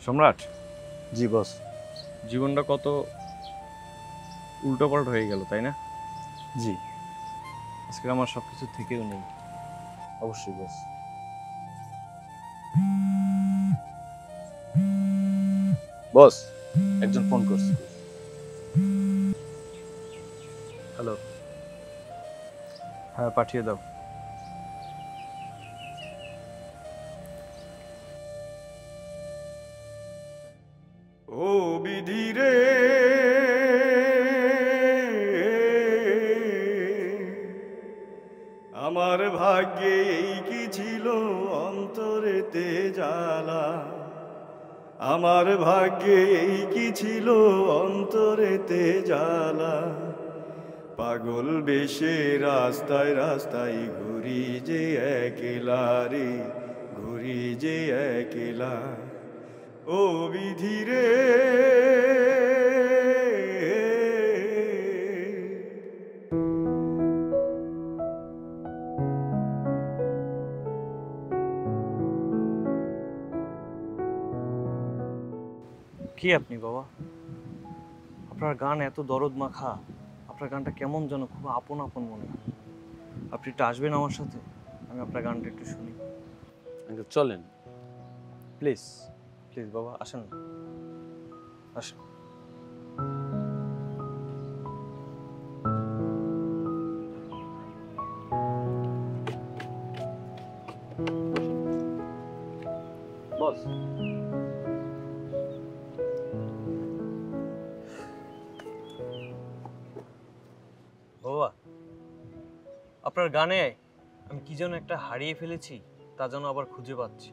সম্রাট, জি বস। জীবনটা কত উল্টোপাল্ট হয়ে গেল, তাই না? জি আজকে আমার সবকিছু থেকেও নেই। অবশ্যই বস। বস, একজন ফোন করছে। হ্যালো। হ্যাঁ, পাঠিয়ে দাও। ও বিধি রে, আমার ভাগ্যে এই কি ছিল অন্তরেতে জ্বালা, আমার ভাগ্যে এই কি ছিল অন্তরেতে জ্বালা, পাগল বেশে রাস্তায় রাস্তায় ঘুরি যে একলা রে, ঘুরি যে একলা। ও বিধি রে, কি আপনি বাবা? আপনার গান এত দরদ মাখা, আপনার গানটা কেমন যেন খুব আপন আপন মনে হয়। আপনি একটু আসবেন আমার সাথে, আমি আপনার গানটা একটু শুনি। চলেন প্লিজ প্লিজ বাবা, আসেন না, আসেন। বস। বাবা, আপনার গানে আমি কি যেন একটা হারিয়ে ফেলেছি, তা যেন আবার খুঁজে পাচ্ছি।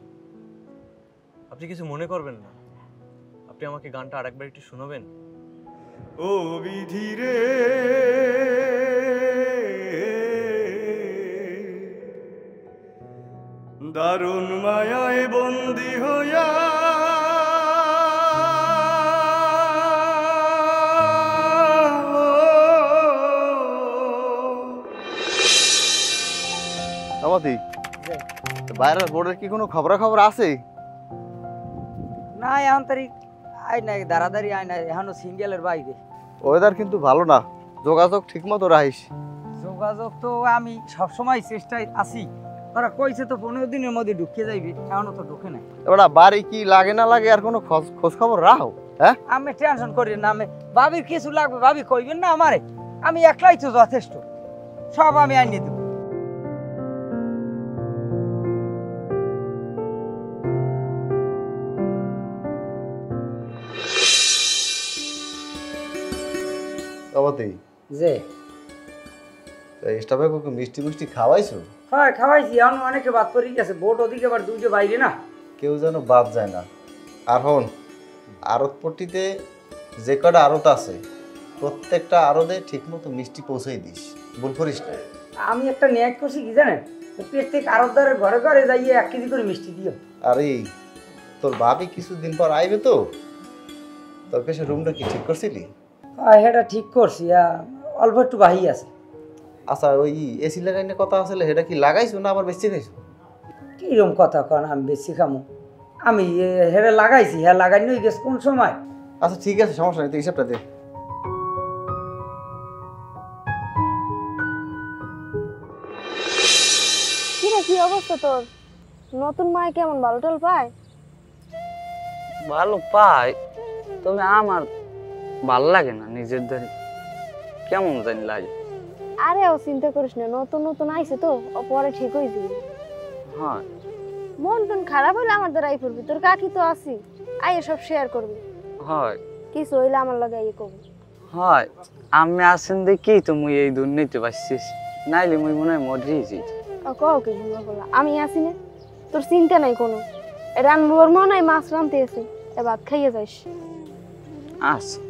আপনি কিছু মনে করবেন না, আপনি আমাকে গানটা আরেকবার একটু শোনাবেন? ও বিধি রে, দারুণ মায়ায় বন্দি হইয়া আমাদি বাইরের বোর্ডের কি কোনো খবরাখবর আছে? না এখন তারিখ আই নাই, দাঁড়াদাঁড়ি আই নাই, এখনো সিঙ্গেলের বাইরে। ওয়েদার কিন্তু ভালো না, যোগাযোগ ঠিক মতো রাখিস। যোগাযোগ তো আমি সবসময় চেষ্টায় আছি, ওরা কইছে তো 15 দিনের মধ্যে ঢুকিয়ে যাইবে, এখনো তো ঢুকে নাই। এবার বাড়ি কি লাগে না লাগে আর কোনো খোঁজ খবর রাখো? হ্যাঁ, আমি টেনশন করি না, আমি ভাবির কিছু লাগবে ভাবি কইবেন না আমারে, আমি একলাই তো যথেষ্ট, সব আমি আইনি দেব। আমাদি যে স্টাফে মিষ্টি মিষ্টি খাওয়াইছো? হয় খাওয়াইছি, এখন অনেকে বাদ পড়ে গেছে, বোট ওদিকে আবার দুইটা বাইরে না। কেউ যেন বাদ যায় না। আর হন, আড়তপট্টিতে যে কটা আড়ত আছে প্রত্যেকটা আড়তে ঠিক মতো মিষ্টি পৌঁছাই দিস, ভুল করিস না। আমি একটা ন্যায় করছি কি জানেন, প্রত্যেক আরতদারের ঘরে ঘরে যাইয়ে 1 কেজি করে মিষ্টি দিও। আরে তোর ভাবি কিছুদিন পর আইবে তো, তোর কাছে রুমটা কি ঠিক করছিলি? হ্যাঁ এটা ঠিক করছি, অল্প একটু বাহি আছে। আচ্ছা, ওই এসি লাগাই না কথা আসলে, সেটা কি লাগাইছো না আবার বেশি খাইছো? কিরম কথা কন, আমি বেশি খামো? আমি হেরে লাগাইছি, হ্যাঁ লাগাই নই গেছে কোন সময়। আচ্ছা ঠিক আছে, সমস্যা নেই, তুই হিসাবটা দে। কিরে কি অবস্থা তোর? নতুন মায় কেমন ভালো টল পায়? ভালো পাই, তবে আমার ভালো লাগে না, নিজের ধরে কেমন জানি লাগে। আরে ও চিন্তা করিস না, নতুন নতুন আইছে তো, ও পরে ঠিক হয়ে যাবে। হ্যাঁ মন টন খারাপ হইলে আমার দ্বারা আই পড়বি, তোর কাকি তো আছি, আইয়ে সব শেয়ার করবি। হয় কিছু হইলে আমার লগে আইয়ে কবি। হয়, আমি আসেন দেখি তো মুই এই দুর্নীতি পাচ্ছিস, নাইলে মুই মনে হয় মরিয়ে যাই। ও কও কি ভুল বলা, আমি আছি না, তোর চিন্তা নাই কোনো। রান্নার মনে হয় মাছ রানতে আছে, এ ভাত খাইয়ে যাইস। আচ্ছা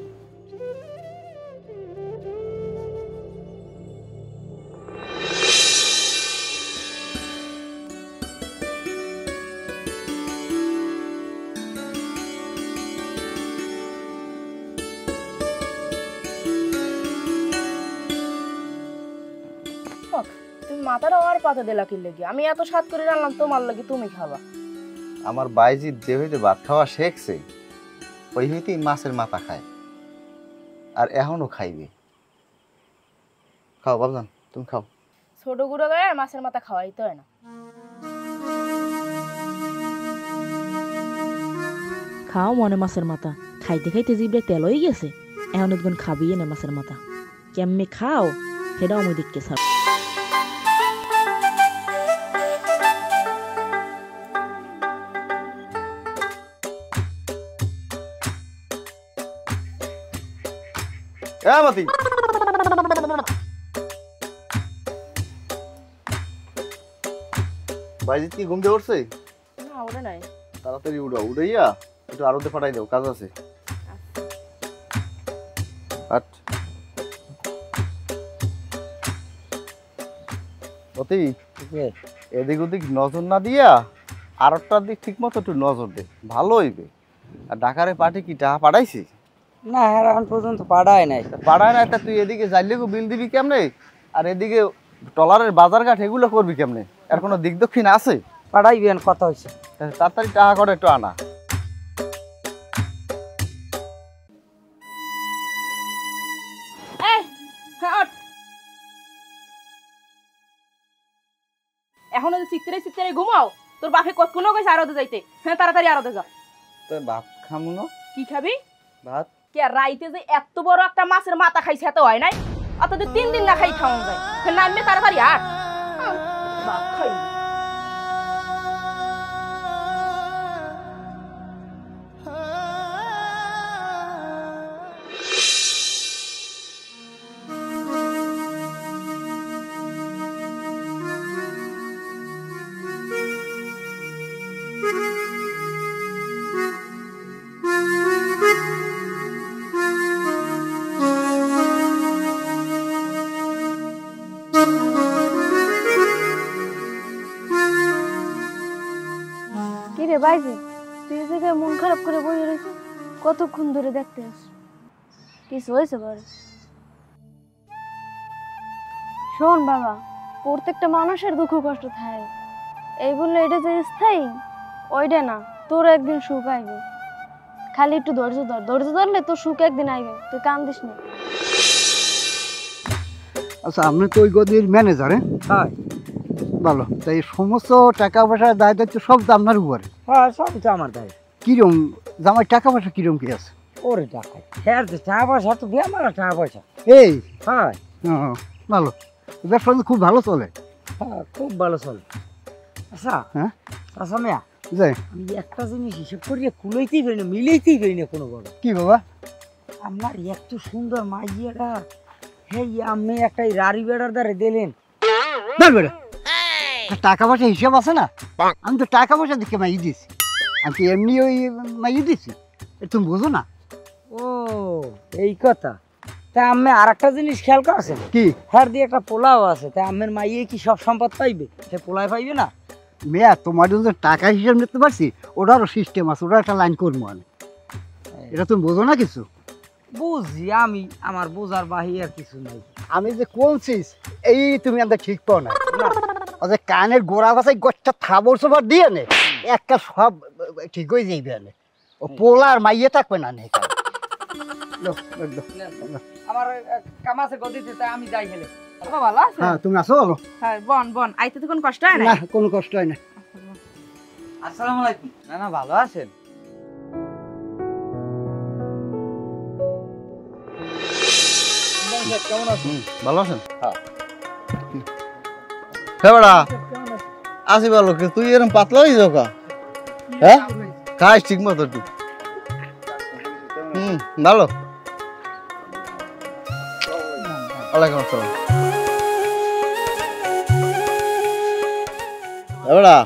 তুমি মাথাটা আর পাতা দিলা কি লেগে? আমি এত স্বাদ করে রান্নাম তোমার লাগি, তুমি খাবা। আমার বাইজিৎ যে হইতে ভাত খাওয়া শেখছে ওই হইতেই মাছের মাথা খায়, আর এখনো খাইবে। খাও বাবজান, তুমি খাও। ছোট গুঁড়ো গায়ে মাছের মাথা খাওয়াইতে হয় না। খাও মনে মাছের মাথা, খাইতে খাইতে জিভে তেল হয়ে গেছে, এখন একদিন খাবি না মাছের মাথা। কেমনে খাও সেটাও আমি দেখতে ছাড়। মাতি বাইজিৎ কি ঘুম দিয়ে উঠছে? না ওরে নাই। তাড়াতাড়ি উঠো, উঠাইয়া একটু আরতে পাঠাই দাও, কাজ আছে। আট মতি, এদিক ওদিক নজর না দিয়া আরটার দিক ঠিক মতো একটু নজর দে, ভালো হইবে। আর ঢাকারে পার্টি কি টাকা পাঠাইছি? না হ্যাঁ এখন পর্যন্ত পাঠায় নাই। পাঠায় না, তা তুই এদিকে যাইলে বিল দিবি কেমনে? আর এদিকে টলারের বাজার ঘাট এগুলো করবি কেমনে? আর কোনো দিক দক্ষিণ আছে? পাঠাইবেন, কথা হয়েছে। তাড়াতাড়ি টাকা করে একটু আনা। এই হ্যাঁ ওঠ। এখন যদি চিত্রে চিত্রে ঘুমাও, তোর বাপে কতক্ষণ কইছে আরদে যাইতে। হ্যাঁ তাড়াতাড়ি আরদে যা। তো ভাত খামু না? কি খাবি? ভাত। কে রাইতে যে এত বড় একটা মাছের মাথা খাইছে এত হয় নাই? অতদিন 3 দিন না খাই খাওয়া যায়। ফের নামবে তাড়াতাড়ি আট। ভাত খাই। কিরে বাইজি, তুই এই জায়গায় মন খারাপ করে বসে রয়েছিস, কতক্ষণ ধরে দেখতে আস? কিছু হয়েছে বল? শোন বাবা, প্রত্যেকটা মানুষের দুঃখ কষ্ট থাকে, এই বললে এটা যে স্থায়ী ওইটা না, তোর একদিন সুখ আইবে। খালি একটু ধৈর্য ধর, ধৈর্য ধরলে তোর সুখ একদিন আইবে, তুই কান্দিস না। আচ্ছা, আপনি তো ওই গদির ম্যানেজার? হ্যাঁ ভালো। তাই সমস্ত টাকা পয়সার দায় দায়িত্ব সব তো আপনার উপরে? হ্যাঁ সব তো আমার দায়। কিরম জামাই টাকা পয়সা কিরম কি আছে? ওরে টাকা হ্যাঁ, টাকা পয়সা তো বিয়ে আমার টাকা পয়সা। এই হ্যাঁ ভালো, ব্যবসা তো খুব ভালো চলে। হ্যাঁ খুব ভালো চলে। আচ্ছা হ্যাঁ আচ্ছা মেয়া, যাই আমি একটা জিনিস হিসেব করিয়া কুলাইতেই পারি না, মিলাইতেই পারি না কোনো বড়। কি বাবা? আমার এত সুন্দর মাইয়াটা, হ্যাঁ আমি একটা রাড়ি বেড়ার দ্বারা দিলেন। টাকা পয়সা হিসাব আছে না? আমি তো টাকা পয়সা দেখে মাইয়ে দিয়েছি, আমি তো এমনি ওই মাইয়ে দিয়েছি, তুমি বোঝো না? ও এই কথা। তা আমি আর একটা জিনিস খেয়াল করছেন কি? হ্যাঁ দিয়ে একটা পোলাও আছে, তা আমের মাইয়ে কি সব সম্পদ পাইবে? সে পোলায় পাইবে না? মেয়া, তোমার জন্য টাকা হিসাব নিতে পারছি, ওটারও সিস্টেম আছে, ওটার একটা লাইন করবো আমি। এটা তুমি বোঝো না কিছু? বুঝি, আমি আমার বোঝার বাহি আর কিছু নাই। আমি যে কোনছিস এই তুমি আমাদের ঠিক পাও না। যে কানের গোড়া বাসায় গোটা থাবর সবার দিয়ে নে, একটা সব ঠিক হয়ে যাইবে। আনে ও পোলার মাইয়ে থাকবে না। নে আমার কাম আছে গদিতে, তাই আমি যাই হেলে। ভালো আছে? হ্যাঁ তুমি আসো। ভালো। হ্যাঁ বন বন, আইতে তো কোনো কষ্ট হয় না? না কোনো কষ্ট হয় না। আসসালামু আলাইকুম। না না ভালো আছেন? কেমন আছেন? ভালো আছেন? হ্যাঁ বেড়া আসি ভালো। তুই এরকম পাতলা হয়ে যাও কা? হ্যাঁ খাইস ঠিক মতো একটু। ভালো। ওয়ালাইকুম আসসালাম। এবারা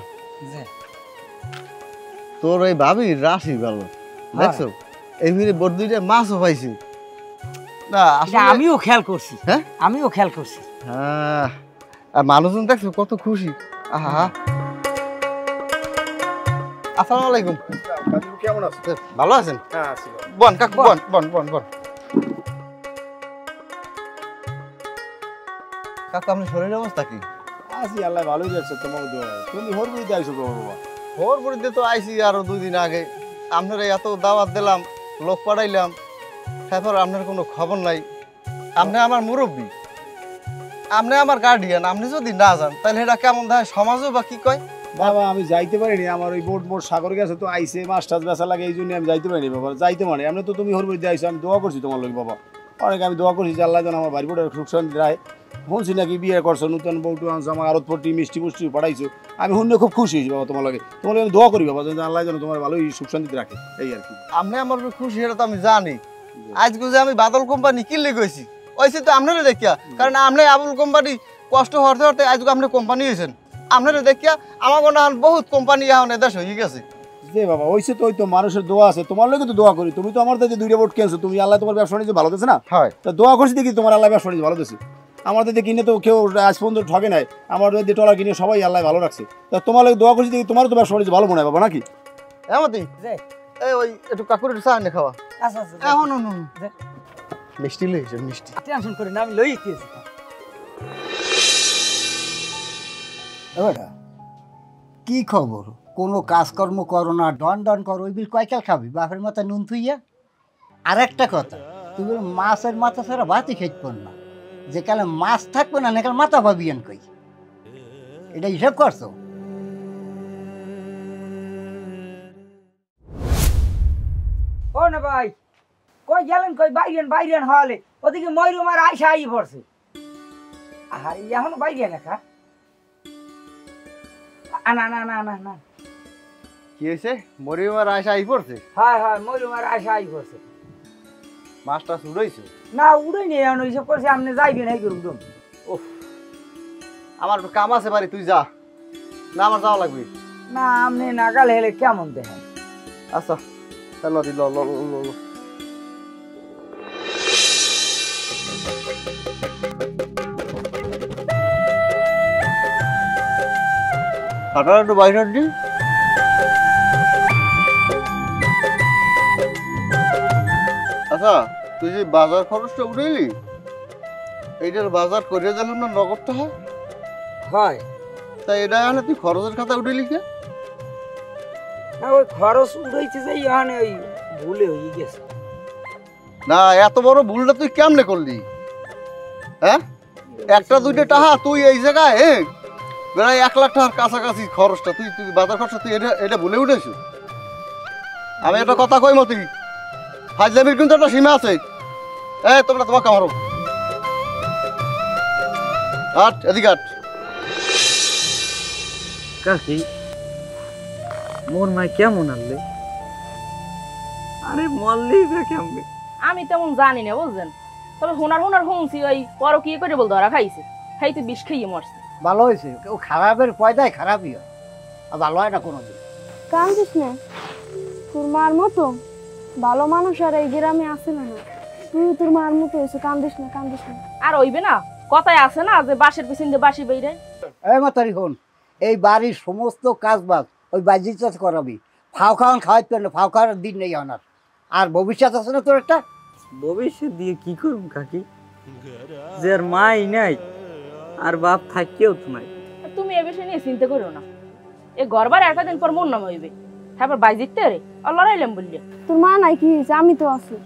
তোর ওই ভাবির রাশি ভালো দেখছো? এই মিলে বড় দুইটা মাছও পাইছি না। আমিও খেয়াল করছি। হ্যাঁ আমিও খেয়াল করছি। হ্যাঁ, আর মানুষজন দেখছো কত খুশি। আহা, আসসালামু আলাইকুম। কেমন আছো? ভালো আছেন? হ্যাঁ আছি। বন কাকু, বন বন বন বন। কাকু আপনার শরীরের অবস্থা কি? আছি, আল্লাহ ভালোই যাচ্ছে তোমার দোয়া। তুমি হরবই যাইছো বাবা। খবর পড়িতে তো আইসি আরো 2 দিন আগে। আপনারা এত দাওয়াত দিলাম, লোক পাঠাইলাম, তারপর আপনার কোনো খবর নাই। আপনি আমার মুরব্বী, আপনি আমার গার্ডিয়ান, আপনি যদি না যান তাহলে এটা কেমন হয় সমাজও বা কি কয়? বাবা আমি যাইতে পারিনি, আমার ওই বোট সাগর গেছে তো আইসে মাছ টাছ বেচা লাগে, এই জন্য আমি যাইতে পারিনি বাবা। যাইতে মানে আপনি তো তুমি হরবি যাইছো, আমি দোয়া করছি তোমার লোক বাবা, অনেক আমি দোয়া করছি যে আল্লাহ যেন আমার বাড়ি বোটের সুখ শান্তি রায়। শুনছি নাকি বিয়ে করছো, নতুন বউটু আনছো, আমার আরত পট্টি মিষ্টি পুষ্টি পাঠাইছো, আমি শুনে খুব খুশি হয়েছি বাবা। তোমার লাগে আমি দোয়া করি বাবা, যেন আল্লাহ যেন তোমার ভালোই সুখ শান্তিতে রাখে, এই আর কি। আপনি আমার খুশি এটা তো আমি জানি। আজকে যে আমি বাদল কোম্পানি কিনলে গেছি ওইসে তো আপনারা দেখিয়া, কারণ আপনি আবুল কোম্পানি কষ্ট হতে হতে আজকে আপনি কোম্পানি হয়েছেন। আপনারা দেখিয়া আমার মনে হয় বহুত কোম্পানি এখন এদেশ হয়ে গেছে। যে বাবা ওইসে তো ওই তো মানুষের দোয়া আছে, তোমার লোকে তো দোয়া করি। তুমি তো আমার দিকে 2টা বোট কিনছো, তুমি আল্লাহ তোমার ব্যবসা নিয়ে ভালো দিচ্ছে না? হয় তা দোয়া করছি দেখি তোমার আল্লাহ ব্যবসা নিয়ে ভালো দিচ্ছে। আমার দিকে কিনে তো কেউ আজ পর্যন্ত ঠকে নাই, আমার দিকে টলা কিনে সবাই আল্লাহ ভালো রাখছে। তা তোমার লোক দোয়া করছি দেখি তোমার তো ব্যবসা নিয়ে ভালো মনে হয় বাবা, নাকি? এমতি এই ওই একটু কাকুর একটু চা এনে খাওয়া। আচ্ছা আচ্ছা এখন মিষ্টি লইছে, মিষ্টি টেনশন করে না, আমি লইতেছি। এবারে কি খবর? কোনো কাজকর্ম করো না, ডন ডন করো, ওই বিল কয়কাল খাবি বাপের মাথা নুন থুইয়া? আর একটা কথা, তুমি মাছের মাথা ছাড়া ভাতই খেতে পার না। যে কালে মাছ থাকবে না কালে মাথা ভাবিয়েন কই, এটা হিসাব করছো? ও না ভাই, কই গেলেন? কই বাইরেন বাইরেন হলে ওদিকে ময়ূরমার আইসা আই পড়ছে। আর এখনো বাইরে লেখা না না না না না। কি হয়েছে? মরিমার আশা আই পড়ছে? হ্যাঁ হ্যাঁ, ময়ূরমার আইসা আই পড়ছে। মাছটা উড়াইছে? না উড়ে নিয়ে এখন হিসাব করছে, আপনি যাইবেন এই উড়ুন। ওহ, আমার একটু কাম আছে বাড়ি, তুই যা। না আমার যাওয়া লাগবে না, আপনি নাগাল হেলে কেমন দেখেন? আচ্ছা তাহলে ল ল ল ল। আপনারা একটু বাইরে দিন। আচ্ছা তুই যে বাজার খরচটা উঠাইলি, এইটার বাজার করিয়ে দিলাম না নগদটা? হয় হয় তাই এটা না তুই খরচের খাতা উঠাইলি কে? না ওই খরচ উড়াইতে যাই এখানে ওই ভুলে হয়ে গেছে। না এত বড় ভুলটা তুই কেমনে করলি? হ্যাঁ, 1-2 টাকা তুই এই জায়গায় প্রায় 1 লাখ টাকার কাছাকাছি খরচটা, তুই তুই বাজার খরচটা তুই এটা ভুলে উঠেছিস। আমি একটা কথা কই মতি, ফাজলামির কিন্তু একটা সীমা আছে। তোমরা তোমার কামারো আট এদিকে আট। কাকি মোর মাই কেমন আনলে? আরে মল্লি কেমন? আমি তেমন জানি না বুঝছেন, তবে হুনার হুনার শুনছি ওই পর কি করে বল ধরা খাইছে, খাইতে বিষ খেয়ে মরছে। ভালো হয়েছে, ও খারাপের পয়দায় খারাপই হয়, আর ভালো হয় না কোনোদিন। কান্দিস না, তোর মার মতো ভালো মানুষ আর এই গ্রামে আসে না। তুই তোর মার মতো হয়েছে, কান্দিস না কান্দিস না। আর হইবে না, কথায় আছে না যে বাঁশের পিছন দিয়ে বাঁশি বেইরে। এই মাতারি হন, এই বাড়ির সমস্ত কাজ বাজ ওই বাজি চাষ করাবি, ফাও খাওয়ান খাওয়াইতে পারে না, ফাও খাওয়ার দিন নেই আমার। আর ভবিষ্যৎ আছে না তোর একটা? ভবিষ্যৎ দিয়ে কি করব কাকি, যে আর মাই নাই আর বাপ থাকিও তো নাই। তুমি এ বিষয় নিয়ে চিন্তা করো না, এ ঘরবার একটা দিন পর মন নাম হইবে, তারপর বাই জিততে রে আর লড়াইলাম বললে। তোর মা নাই কি হয়েছে? আমি তো আছি,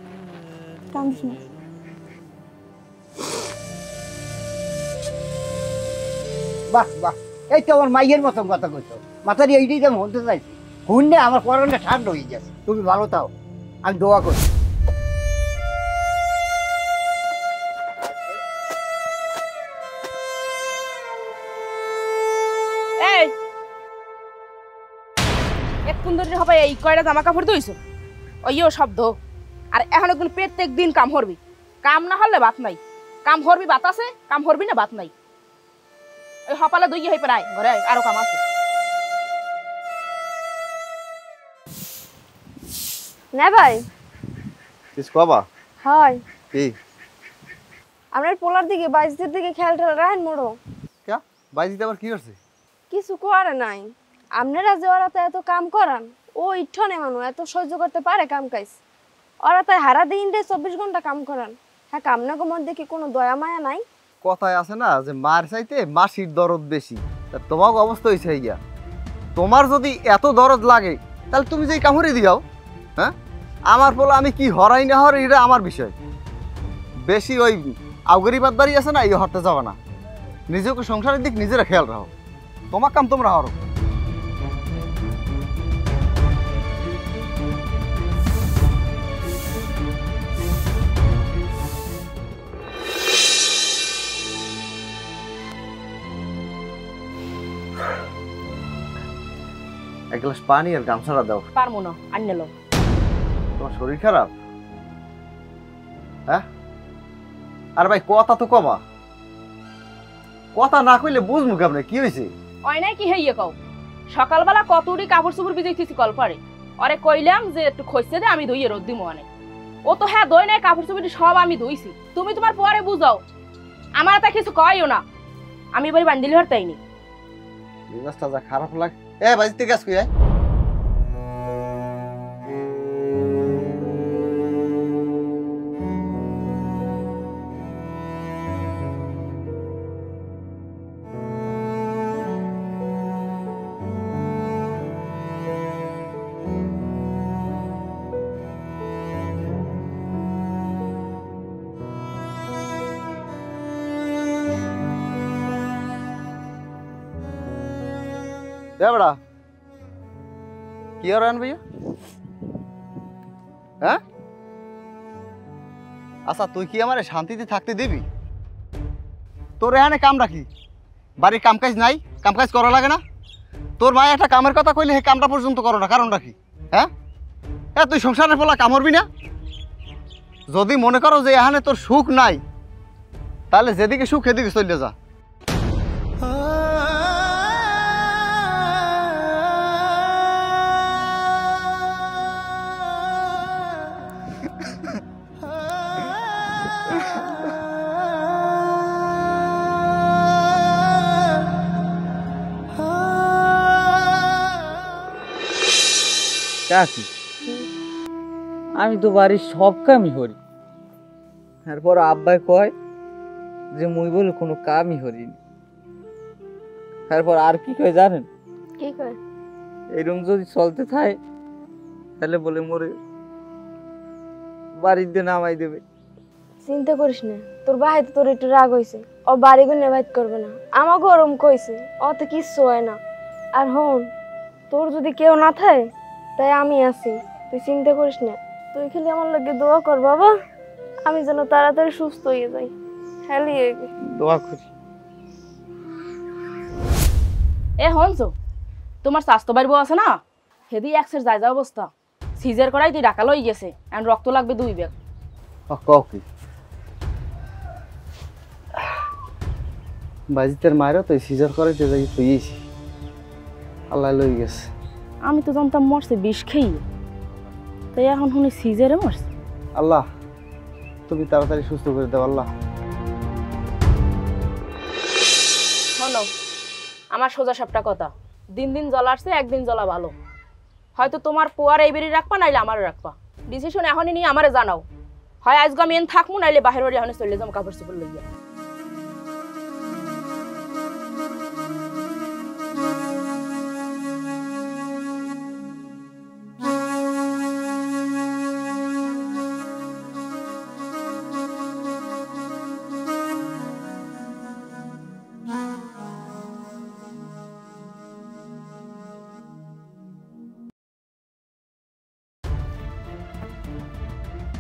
কান্দিস না। বাহ বাহ, এই তো আমার মাইয়ের মতন কথা কইছো। মাতারি এইটাই তো আমি শুনতে চাইছি, শুনলে আমার পরনটা ঠান্ডা হয়ে গেছে। তুমি ভালো থাও, আমি দোয়া করি। এই এক্ষুন ধরে হবে এই কয়টা জামা কাপড় ধুইছো, ওইও শব্দ। আর এখন একদিন প্রত্যেক দিন কাম হরবি, কাম না হলে ভাত নাই। কাম হরবি ভাত আছে, কাম হরবি না ভাত নাই। ওই সকালে দুই হয়ে প্রায় ঘরে আরো কাম আছে। না ভাই কিছু কবা? হয় কি আপনার পোলার দিকে বাইশদের দিকে খেয়াল ঠেলা রাখেন মোড়ো। কে বাইজিতে আবার কি করছে? কিছু করে নাই, আপনারা যে ওরা তো এত কাম করান, ও ইঠনে মানুষ এত সহ্য করতে পারে কাম কাজ? ওরা তাই হারা দিন 24 ঘন্টা কাম করান। হ্যাঁ, কামনাগো মধ্যে কি কোনো দয়া মায়া নাই? কথায় আছে না যে মার চাইতে মাসির দরদ বেশি, তা তোমার অবস্থা হয়েছে গিয়া। তোমার যদি এত দরদ লাগে তাহলে তুমি যে কামড়ে দিও। হ্যাঁ, আমার পোলা আমি কি হরাই না হর এটা আমার বিষয়। বেশি ওই আউগরি বাদবাড়ি আছে না, এই হরতে যাবে না। নিজেকে সংসারের দিক নিজেরা খেয়াল রাখো, তোমার কাম তোমরা হরো। এক গ্লাস পানি আর গামছাটা দাও। পারবো না, আনিয়ে লো। তোমার শরীর খারাপ? হ্যাঁ, আর ভাই কথা তো কবা, কথা না কইলে বুঝবো কেমনে কি হয়েছে? ওই নাই কি হইয়ে কও, সকালবেলা কতটি কাপড় চোপড় ভিজাইতেছি কলপারে, ওরে কইলাম যে একটু খসতে দে আমি ধুইয়ে রোদ দিমু আনে। ও তো হ্যাঁ দই নাই, কাপড় চোপড় সব আমি ধুইছি। তুমি তোমার পরে বুঝাও, আমার তা কিছু কয়ও না, আমি বলি বান্দিলি হরতাইনি। মেজাজটা যা খারাপ লাগে। এ বাজিতে গাছ কই আয়। बड़ा की भैया? हाँ अच्छा तुई कि हमारे शांति थकते दिबी? तोर एखाने काम राखी बाड़ी काम काज नाई, काम काज करा लागे ना? तोर माय एक कामेर कथा कइले हे कामटा पर्यन्त करो ना, कारण राखी? हाँ ए तुई संसारेर पोला काम करबी ना? जदि मने करो जे एखाने तोर सुख नाई ताहले जेदिके सुख एदिके चले जा। কাকি আমি তো বাড়ির সব কামই করি, তারপর আব্বাই কয় যে মুই বলে কোনো কামই করিনি। তারপর আর কি কয় জানেন? কি কয়? এরকম যদি চলতে থাকে তাহলে বলে মোরে বাড়িতে নামাই দেবে। চিন্তা করিস না, তোর ভাই তো তোর একটু রাগ হয়েছে, ও বাড়ি গুলো নেভাইত করবে না। আমার গরম কইছে, অত কিচ্ছু হয় না। আর হন, তোর যদি কেউ না থাকে তাই আমি আছি, তুই চিন্তা করিস না। তুই খালি আমার লাগে দোয়া কর বাবা, আমি যেন তাড়াতাড়ি সুস্থ হয়ে যাই। খালি দোয়া করি। এ হনছো, তোমার স্বাস্থ্য বাড়ি বউ আছে না, হেদি এক্সের যায় যা অবস্থা, সিজার করাই তুই ঢাকা লই গেছে, আর রক্ত লাগবে 2 ব্যাগ। কি বাজিতের মায়েরা তো সিজার করাইতে যাই তুইছি, আল্লাহ লই গেছে। আমি তো জানতাম মরছে বিষ খেয়ে, তাই এখন শুনি সিজারে মরছে। আল্লাহ তুমি তাড়াতাড়ি সুস্থ করে দাও আল্লাহ। শোনো, আমার সোজা সাপটা কথা, দিন দিন জ্বলা আসছে, একদিন জ্বলা ভালো। হয়তো তোমার পোয়ার এই বেরি রাখবা, নাইলে আমারও রাখবা। ডিসিশন এখনই নিয়ে আমারে জানাও, হয় আজকে আমি এন থাকবো, নাইলে বাহির বাড়ি এখন চলে যাবো কাপড় চোপড় লইয়া।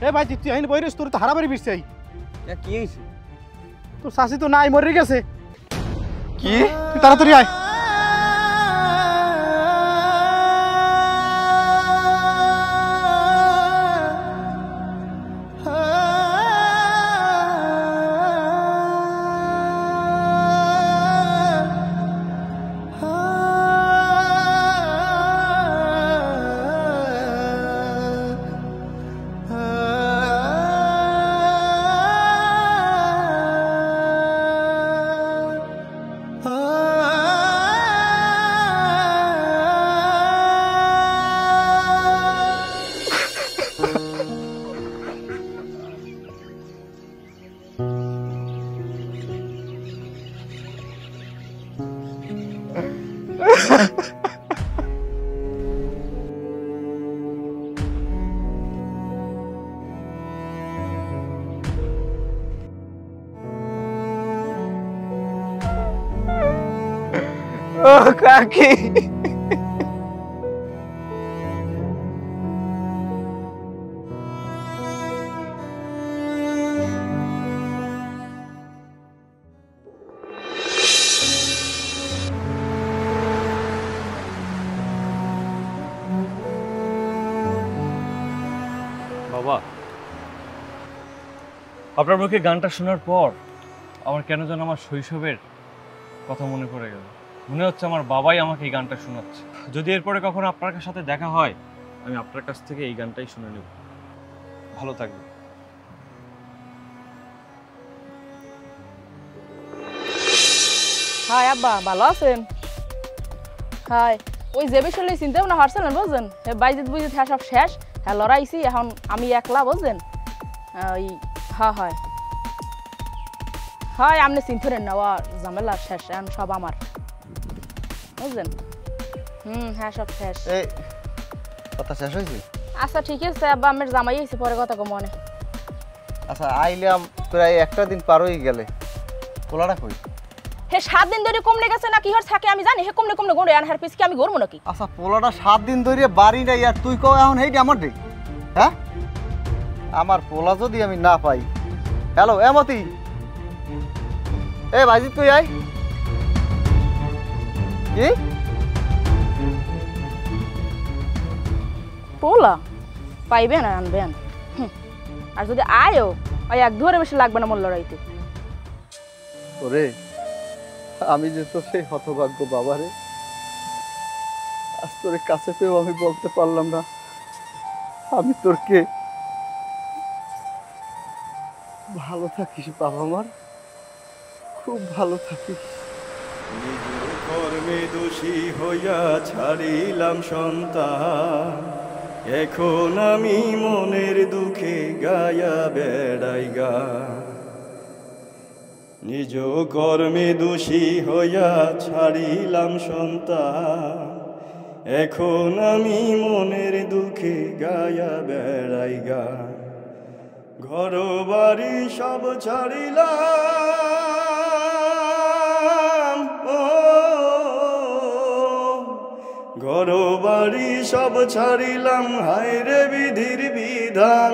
এ ভাই তুই আইন বইরেস, তোর তো হারাবাড়ি বিরছে। কি হয়েছে? তোর শাশি তো নাই, মরে গেছে। কি? তুই তাড়াতাড়ি আয়। ও কাকি বাবা, আপনার মুখে গানটা শোনার পর আমার কেন যেন আমার শৈশবের কথা মনে পড়ে গেল। মনে হচ্ছে আমার বাবাই আমাকে এই গানটা শোনাচ্ছে। যদি এরপরে কখনো আপনার সাথে দেখা হয়, আমি আপনার কাছ থেকে এই গানটাই শুনে নেব। ভালো থাকবেন। হাই আব্বা, ভালো আছেন? হাই, ওই যে বিষয়ে চিন্তা ভাবনা হারছিলেন বুঝছেন, বাইজিত বুঝিত হ্যাঁ সব শেষ, হ্যাঁ লড়াইছি, এখন আমি একলা বুঝছেন। ওই হ্যাঁ হয় হয় আপনি চিন্তা নেওয়া ঝামেলা শেষ, এখন সব আমার বুঝলেন। হ্যাঁ সব শেষ। এই কথা শেষ হয়েছে? আচ্ছা ঠিক আছে আব্বা, আমার জামাই হয়েছে, পরে কথা কম মনে। আচ্ছা আইলাম প্রায় একটা দিন পার হয়ে গেলে, পোলাটা কই? হে 7 দিন ধরে কমলে গেছে না কি হর থাকে আমি জানি, হে কমলে কমলে গড়ে আনহার পিছ কি আমি ঘুরবো নাকি? আচ্ছা পোলাটা 7 দিন ধরে বাড়ি নাই, আর তুই কও এখন হেইটা আমার রে? হ্যাঁ, আমার পোলা যদি আমি না পাই। হ্যালো এমতি, এ ভাইজি তুই আয়। কি পোলা পাইবেন আর আনবেন, আর যদি আয়ও ওই 1-2 বেশি লাগবে না মোর লড়াইতে। ওরে আমি যে তো সেই হতভাগ্য বাবা রে, আজ তোর কাছে পেয়েও আমি বলতে পারলাম না আমি তোর কে। ভালো থাকিস বাবা, আমার খুব ভালো থাকিস। কর্মে দোষী হইয়া ছাড়িলাম সন্তান, এখন আমি মনের দুঃখে গায়া বেড়াই গান। নিজ কর্মে দোষী হইয়া ছাড়িলাম সন্তান, এখন আমি মনের দুঃখে গায়া বেড়াই গান। ঘর বাড়ি সব ছাড়িলাম, ঘর বাড়ি সব ছাড়িলাম, হায় রে বিধির বিধান।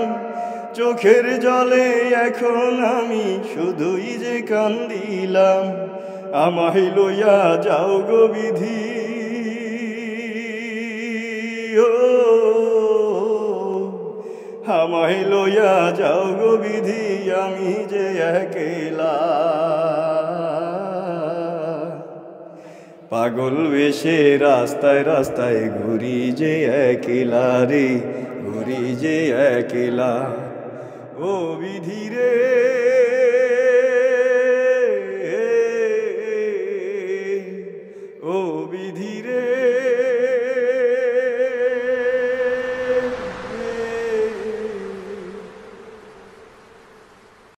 চোখের জলে এখন আমি শুধুই যে কান্দিলাম, আমায় লইয়া যাও গো বিধি। ও আমায় লইয়া যাও গো বিধি, আমি যে একলা পাগল বেশে রাস্তায় রাস্তায় ঘুরি যে একলা রে, ঘুরি যে একলা। ও বিধি রে, ও বিধি রে।